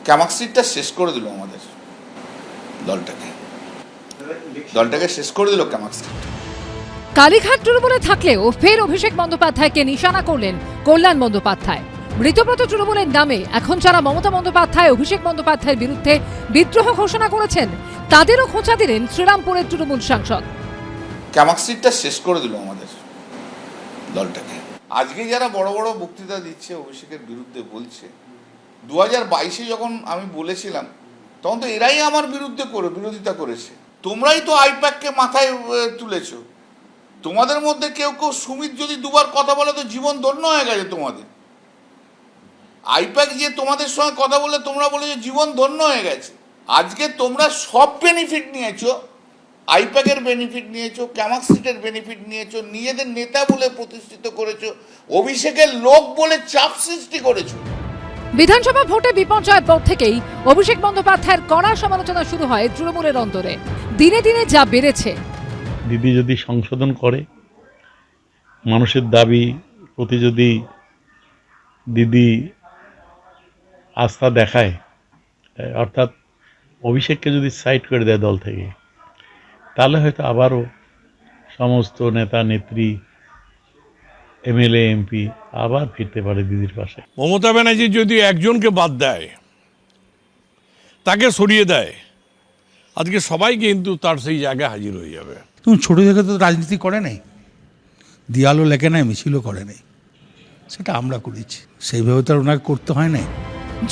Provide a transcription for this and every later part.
ক্যামাক্সিটটা শেষ করে দিল আমাদের দলটাকে শেষ করে দিল ক্যামাক্সিট। কালীঘাট তৃণমূলে থাকলেও ফের অভিষেক বন্দ্যোপাধ্যায়কে নিশানা করলেন কল্যাণ বন্দ্যোপাধ্যায়। মৃতপ্রাত তৃণমূলের নামে এখন যারা মমতা বন্দ্যোপাধ্যায় অভিষেক বন্দ্যোপাধ্যায়ের বিরুদ্ধে বিদ্রোহ ঘোষণা করেছেন তাদেরও খোঁচা দিলেন শ্রীরামপুরের তৃণমূল সাংসদ। ক্যামাক্সিটটা শেষ করে দিল আমাদের দলটাকে। আজকে যারা বড় বড় বক্তৃতা দিচ্ছে অভিষেকের বিরুদ্ধে বলছে, 2022-এ যখন আমি বলেছিলাম তখন তো এরাই আমার বিরোধিতা করেছে। তোমরাই তো আইপ্যাককে মাথায় তুলেছ। তোমাদের মধ্যে কেউ সুমিত যদি দুবার কথা বলে তো জীবন ধন্য হয়ে গেছে তোমাদের। আইপ্যাক যে তোমাদের সঙ্গে কথা বলে তোমরা বলেছো জীবন ধন্য হয়ে গেছে। আজকে তোমরা সব বেনিফিট নিয়েছো, আইপ্যাকের বেনিফিট নিয়েছো, ক্যামাক্সিটের বেনিফিট নিয়েছো, নিজেদের নেতা বলে প্রতিষ্ঠিত করেছো, অভিষেকের লোক বলে চাপ সৃষ্টি করেছো। বিধানসভা ভোটে বিপর্যয়ের পর থেকেই অভিষেক বন্দ্যোপাধ্যায়ের কড়া সমালোচনা শুরু হয় তৃণমূলের অন্তরে। দিনে দিনে যা বেড়েছে। দিদি যদি সংশোধন করে, মানুষের দাবি প্রতি যদি দিদি আস্থা দেখায়, অর্থাৎ অভিষেককে যদি সাইড করে দেয় দল থেকে, তাহলে হয়তো আবারও সমস্ত নেতা নেত্রী এমএলএ এমপি আবার ফিরতে পারে দিদির পাশে। মমতা ব্যানার্জি যদি একজনকে বাদ দেয়, তাকে সরিয়ে দেয়, আজকে সবাই কিন্তু তার সেই জায়গায় হাজির হয়ে যাবে। তুমি ছোট থেকে তো রাজনীতি করে নাই, দেয়ালও লেখে নাই, মিছিলও করে নাই, সেটা আমরা করেছি, সেইভাবে তো আর ওনাকে করতে হয় নাই।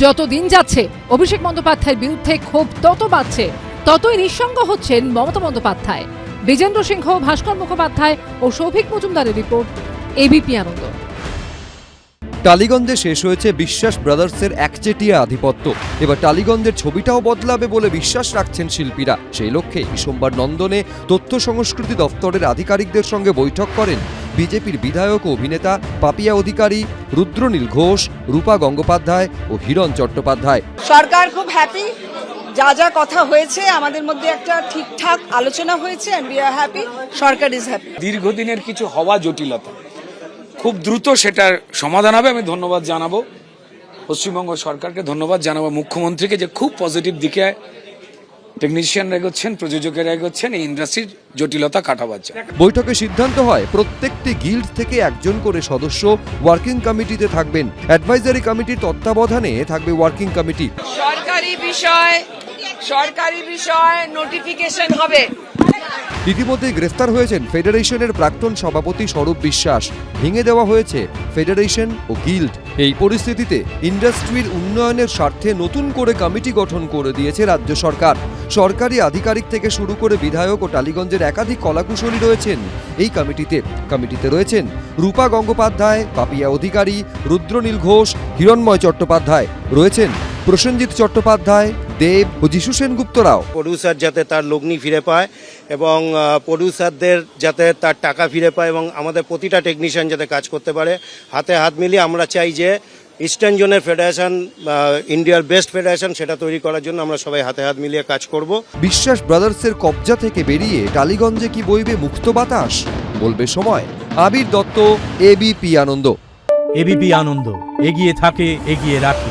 যত দিন যাচ্ছে অভিষেক বন্দ্যোপাধ্যায়ের বিরুদ্ধে ক্ষোভ তত বাড়ছে, ততই নিঃসঙ্গ হচ্ছেন মমতা বন্দ্যোপাধ্যায়। বিজেন্দ্র সিংহ, ভাস্কর মুখোপাধ্যায় ও সৌভিক মজুমদারের রিপোর্ট, এবিপি আনন্দ। টালিগঞ্জে শেষ হয়েছে বিশ্বাস ব্রাদার্সের একচেটিয়া আধিপত্য। এবার টালিগঞ্জের ছবিটাও বদলাবে বলে বিশ্বাস রাখছেন শিল্পীরা। সেই লক্ষ্যে সোমবার নন্দনে তথ্য সংস্কৃতি দফতরের আধিকারিকদের সঙ্গে বৈঠক করেন বিজেপির বিধায়ক ও অভিনেতা পাপিয়া অধিকারী, রুদ্রনীল ঘোষ, রূপা গঙ্গোপাধ্যায় ও হিরণ চট্টোপাধ্যায়। সরকার খুব হ্যাপি, যা যা কথা হয়েছে আমাদের মধ্যে একটা ঠিকঠাক আলোচনা হয়েছে, and we are happy, sarkar is happy. দীর্ঘদিনের কিছু হওয়া জটিলতা খুব দ্রুত সেটার সমাধান হবে। আমি ধন্যবাদ জানাবো পশ্চিমবঙ্গ সরকারকে, ধন্যবাদ জানাবো মুখ্যমন্ত্রীকে যে খুব পজিটিভ দিকে টেকনিশিয়ানরা এগোচ্ছেন, প্রযোজকেরা এগোচ্ছেন এই ইন্ডাস্ট্রির জটিলতা কাটাবার জন্য। বৈঠকে সিদ্ধান্ত হয় প্রত্যেকটি গিল্ড থেকে একজন করে সদস্য ওয়ার্কিং কমিটিতে থাকবেন। অ্যাডভাইজারি কমিটির তত্ত্বাবধানে থাকবে ওয়ার্কিং কমিটি। সরকারি বিষয় নোটিফিকেশন হবে। ইতিমধ্যে গ্রেফতার হয়েছেন ফেডারেশনের প্রাক্তন সভাপতি স্বরূপ বিশ্বাস। ভেঙে দেওয়া হয়েছে ফেডারেশন ও গিল্ড। এই পরিস্থিতিতে ইন্ডাস্ট্রির উন্নয়নের স্বার্থে নতুন করে কমিটি গঠন করে দিয়েছে রাজ্য সরকার। সরকারি আধিকারিক থেকে শুরু করে বিধায়ক ও টালিগঞ্জের একাধিক কলাকুশলী রয়েছেন এই কমিটিতে রয়েছেন রূপা গঙ্গোপাধ্যায়, পাপিয়া অধিকারী, রুদ্রনীল ঘোষ, হিরণময় চট্টোপাধ্যায়, রয়েছেন প্রসেনজিৎ চট্টোপাধ্যায়, দেব ও যিশু সেনগুপ্তরাও। প্রডিউসার যাতে তার লগ্নি ফিরে পায় এবং প্রডিউসারদের যাতে তার টাকা ফিরে পায় এবং আমাদের প্রতিটা টেকনিশিয়ান যাতে কাজ করতে পারে, হাতে হাত মিলিয়ে আমরা চাই যে ইস্টার্ন জোনের ফেডারেশন, ইন্ডিয়ার বেস্ট ফেডারেশন, সেটা তৈরি করার জন্য আমরা সবাই হাতে হাত মিলিয়ে কাজ করব। বিশ্বাস ব্রাদার্সের কবজা থেকে বেরিয়ে টালিগঞ্জে কি বইবে মুক্ত বাতাস, বলবে সময়। আবির দত্ত, এবিপি আনন্দ। এবিপি আনন্দ, এগিয়ে থাকে, এগিয়ে রাখে।